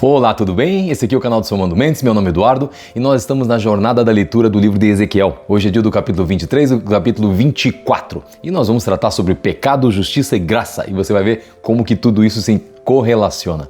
Olá, tudo bem? Esse aqui é o canal do Seu Mando Mendes, meu nome é Eduardo e nós estamos na jornada da leitura do livro de Ezequiel. Hoje é dia do capítulo 23 e do capítulo 24 e nós vamos tratar sobre pecado, justiça e graça e você vai ver como que tudo isso se correlaciona.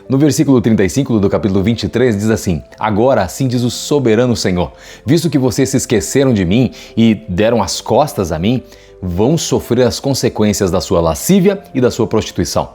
No versículo 35 do capítulo 23 diz assim: Agora assim diz o soberano Senhor, visto que vocês se esqueceram de mim e deram as costas a mim, vão sofrer as consequências da sua lascívia e da sua prostituição.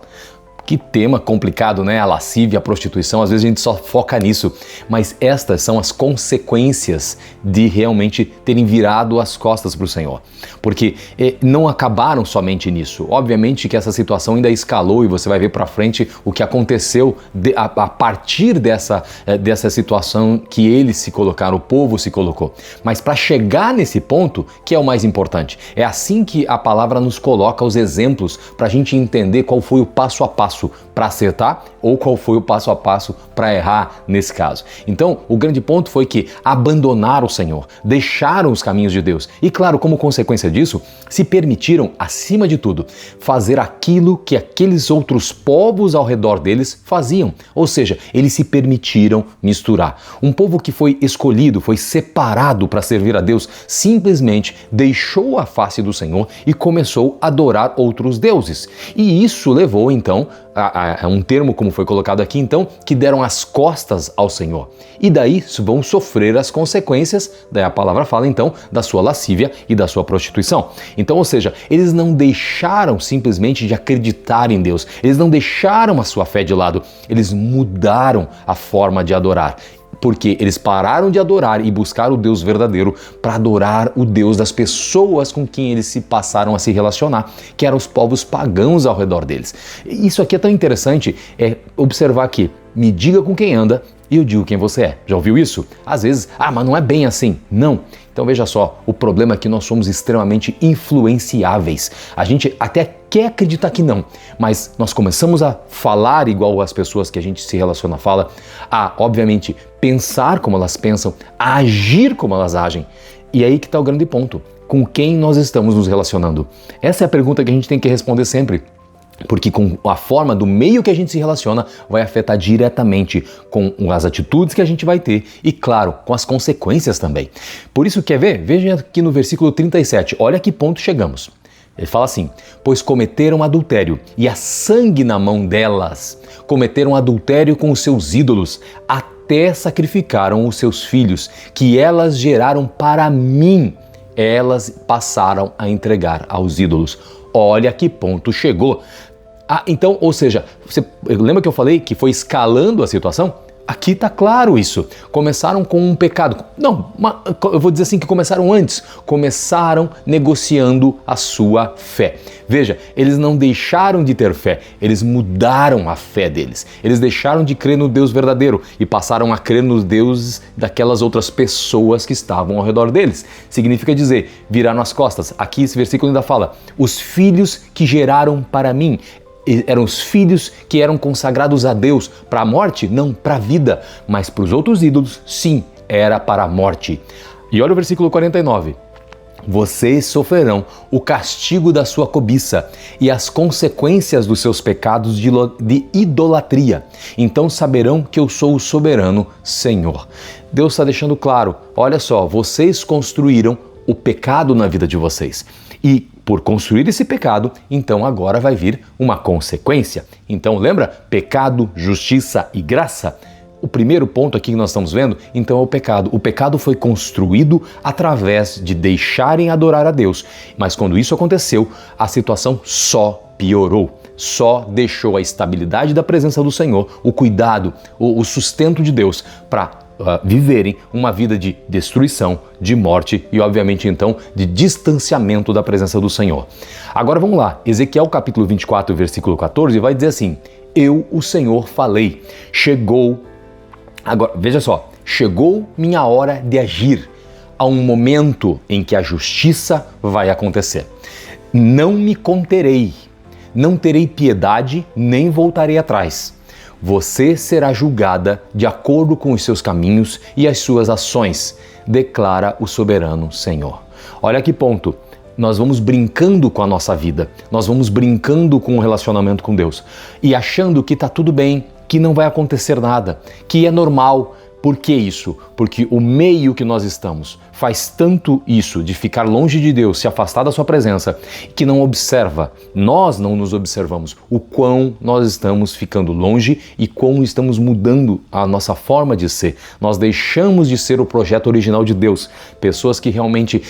Que tema complicado, né? A lascívia, a prostituição, às vezes a gente só foca nisso, mas estas são as consequências de realmente terem virado as costas para o Senhor. Porque não acabaram somente nisso. Obviamente que essa situação ainda escalou e você vai ver para frente o que aconteceu a partir dessa situação que eles se colocaram, o povo se colocou. Mas para chegar nesse ponto, que é o mais importante, é assim que a palavra nos coloca os exemplos para a gente entender qual foi o passo a passo para acertar ou qual foi o passo a passo para errar nesse caso. Então, o grande ponto foi que abandonaram o Senhor, deixaram os caminhos de Deus e, claro, como consequência disso, se permitiram, acima de tudo, fazer aquilo que aqueles outros povos ao redor deles faziam. Ou seja, eles se permitiram misturar. Um povo que foi escolhido, foi separado para servir a Deus, simplesmente deixou a face do Senhor e começou a adorar outros deuses. E isso levou, então, a um termo, como foi colocado aqui, então, que deram as costas ao Senhor. E daí vão sofrer as consequências, daí a palavra fala, então, da sua lascívia e da sua prostituição. Então, ou seja, eles não deixaram simplesmente de acreditar em Deus, eles não deixaram a sua fé de lado, eles mudaram a forma de adorar. Porque eles pararam de adorar e buscar o Deus verdadeiro para adorar o Deus das pessoas com quem eles se passaram a se relacionar, que eram os povos pagãos ao redor deles. Isso aqui é tão interessante, observar que me diga com quem anda e eu digo quem você é. Já ouviu isso? Às vezes, mas não é bem assim. Não. Então veja só, o problema é que nós somos extremamente influenciáveis. A gente até quer acreditar que não, mas nós começamos a falar igual as pessoas que a gente se relaciona fala, a, obviamente, pensar como elas pensam, a agir como elas agem. E aí que está o grande ponto. Com quem nós estamos nos relacionando? Essa é a pergunta que a gente tem que responder sempre. Porque com a forma do meio que a gente se relaciona vai afetar diretamente com as atitudes que a gente vai ter e, claro, com as consequências também. Por isso, quer ver? Veja aqui no versículo 37, olha a que ponto chegamos. Ele fala assim: pois cometeram adultério e há sangue na mão delas. Cometeram adultério com os seus ídolos, até sacrificaram os seus filhos, que elas geraram para mim. Elas passaram a entregar aos ídolos. Olha que ponto chegou. Então, ou seja, você lembra que eu falei que foi escalando a situação? Aqui está claro isso. Começaram com um pecado. Não, eu vou dizer assim que começaram antes. Começaram negociando a sua fé. Veja, eles não deixaram de ter fé, eles mudaram a fé deles. Eles deixaram de crer no Deus verdadeiro e passaram a crer nos deuses daquelas outras pessoas que estavam ao redor deles. Significa dizer, viraram as costas. Aqui esse versículo ainda fala, os filhos que geraram para mim. Eram os filhos que eram consagrados a Deus para a morte? Não, para a vida. Mas para os outros ídolos, sim, era para a morte. E olha o versículo 49. Vocês sofrerão o castigo da sua cobiça e as consequências dos seus pecados de idolatria. Então saberão que eu sou o soberano Senhor. Deus está deixando claro, olha só, vocês construíram o pecado na vida de vocês. E por construir esse pecado, então agora vai vir uma consequência. Então lembra? Pecado, justiça e graça. O primeiro ponto aqui que nós estamos vendo, então, é o pecado. O pecado foi construído através de deixarem adorar a Deus. Mas quando isso aconteceu, a situação só piorou. Só deixou a estabilidade da presença do Senhor, o cuidado, o sustento de Deus para viverem uma vida de destruição, de morte e, obviamente, então, de distanciamento da presença do Senhor. Agora vamos lá. Ezequiel capítulo 24, versículo 14, vai dizer assim: Eu, o Senhor, falei, chegou... Agora, veja só, chegou minha hora de agir. Há um momento em que a justiça vai acontecer. Não me conterei, não terei piedade, nem voltarei atrás. Você será julgada de acordo com os seus caminhos e as suas ações, declara o soberano Senhor. Olha que ponto. Nós vamos brincando com a nossa vida, nós vamos brincando com o relacionamento com Deus e achando que está tudo bem, que não vai acontecer nada, que é normal. Por que isso? Porque o meio que nós estamos faz tanto isso de ficar longe de Deus, se afastar da sua presença, que não observa, nós não nos observamos o quão nós estamos ficando longe e como estamos mudando a nossa forma de ser. Nós deixamos de ser o projeto original de Deus. Pessoas que realmente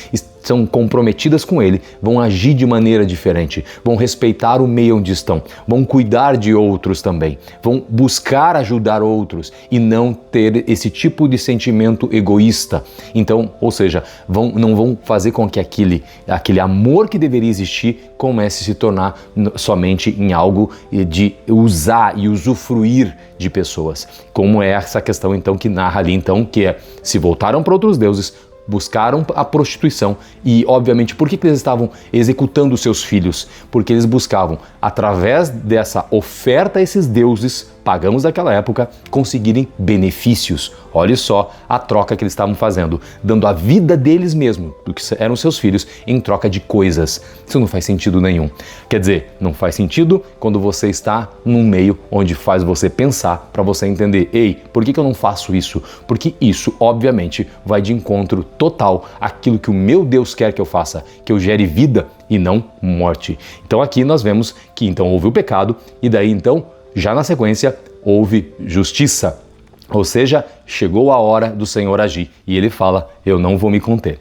são comprometidas com Ele vão agir de maneira diferente, vão respeitar o meio onde estão, vão cuidar de outros também, vão buscar ajudar outros e não ter esse tipo de sentimento egoísta. Então, ou seja, não vão fazer com que aquele amor que deveria existir comece a se tornar somente em algo de usar e usufruir de pessoas. Como é essa questão então que narra ali então, que é, se voltaram para outros deuses, buscaram a prostituição e, obviamente, por que eles estavam executando seus filhos? Porque eles buscavam, através dessa oferta a esses deuses pagãos daquela época, conseguirem benefícios. Olha só a troca que eles estavam fazendo, dando a vida deles mesmos, do que eram seus filhos, em troca de coisas. Isso não faz sentido nenhum. Quer dizer, não faz sentido quando você está num meio onde faz você pensar, para você entender, ei, por que eu não faço isso? Porque isso, obviamente, vai de encontro total àquilo que o meu Deus quer que eu faça, que eu gere vida e não morte. Então aqui nós vemos que então houve o pecado e daí então, já na sequência, houve justiça. Ou seja, chegou a hora do Senhor agir e ele fala, eu não vou me conter.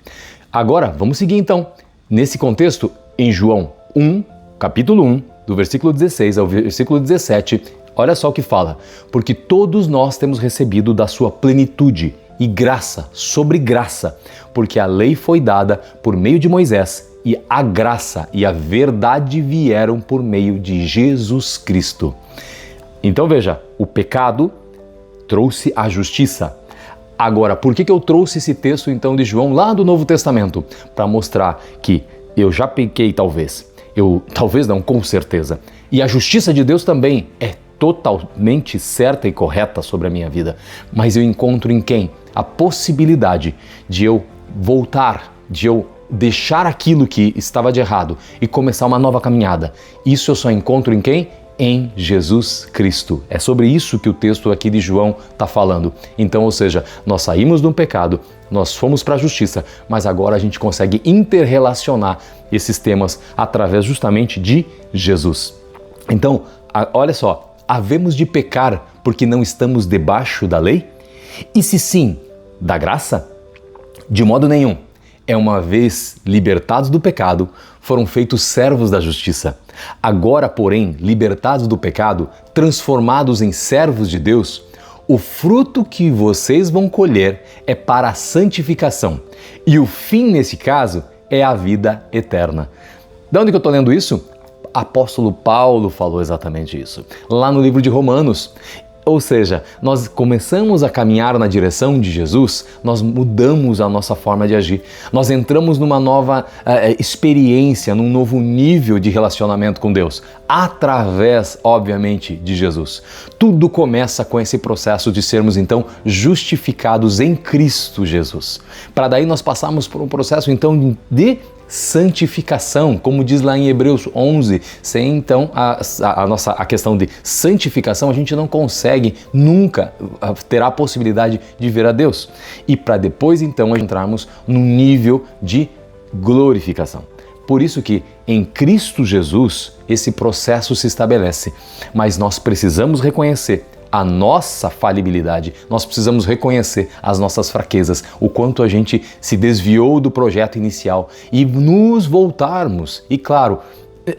Agora, vamos seguir então, nesse contexto, em João 1, capítulo 1, do versículo 16 ao versículo 17, olha só o que fala, porque todos nós temos recebido da sua plenitude e graça sobre graça, porque a lei foi dada por meio de Moisés e a graça e a verdade vieram por meio de Jesus Cristo. Então veja, o pecado trouxe a justiça. Agora, por que eu trouxe esse texto então de João lá do Novo Testamento? Para mostrar que eu já pequei talvez não, com certeza. E a justiça de Deus também é totalmente certa e correta sobre a minha vida. Mas eu encontro em quem? A possibilidade de eu voltar, de eu deixar aquilo que estava de errado e começar uma nova caminhada. Isso eu só encontro em quem? Em Jesus Cristo. É sobre isso que o texto aqui de João está falando. Então, ou seja, nós saímos do pecado, nós fomos para a justiça, mas agora a gente consegue interrelacionar esses temas através justamente de Jesus. Então, olha só, havemos de pecar porque não estamos debaixo da lei? E se sim, da graça? De modo nenhum. É uma vez libertados do pecado, foram feitos servos da justiça. Agora, porém, libertados do pecado, transformados em servos de Deus, o fruto que vocês vão colher é para a santificação. E o fim, nesse caso, é a vida eterna. De onde que eu estou lendo isso? Apóstolo Paulo falou exatamente isso, lá no livro de Romanos. Ou seja, nós começamos a caminhar na direção de Jesus, nós mudamos a nossa forma de agir. Nós entramos numa nova experiência, num novo nível de relacionamento com Deus, através, obviamente, de Jesus. Tudo começa com esse processo de sermos, então, justificados em Cristo Jesus. Para daí nós passarmos por um processo, então, de santificação, como diz lá em Hebreus 11, sem então a questão de santificação, a gente não consegue nunca ter a possibilidade de ver a Deus. E para depois então entrarmos num nível de glorificação. Por isso que em Cristo Jesus esse processo se estabelece, mas nós precisamos reconhecer a nossa falibilidade, nós precisamos reconhecer as nossas fraquezas, o quanto a gente se desviou do projeto inicial e nos voltarmos. E claro,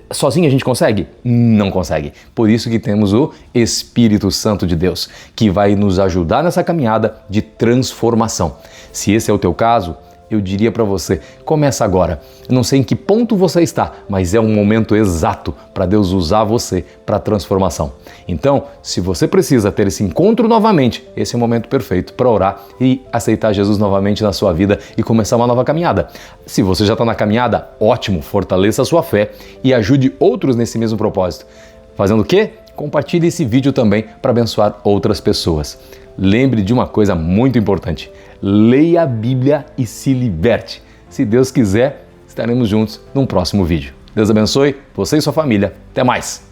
sozinho a gente consegue? Não consegue. Por isso que temos o Espírito Santo de Deus, que vai nos ajudar nessa caminhada de transformação. Se esse é o teu caso, eu diria para você, começa agora. Eu não sei em que ponto você está, mas é um momento exato para Deus usar você para a transformação. Então, se você precisa ter esse encontro novamente, esse é o momento perfeito para orar e aceitar Jesus novamente na sua vida e começar uma nova caminhada. Se você já está na caminhada, ótimo, fortaleça a sua fé e ajude outros nesse mesmo propósito. Fazendo o quê? Compartilhe esse vídeo também para abençoar outras pessoas. Lembre de uma coisa muito importante. Leia a Bíblia e se liberte. Se Deus quiser, estaremos juntos num próximo vídeo. Deus abençoe você e sua família. Até mais!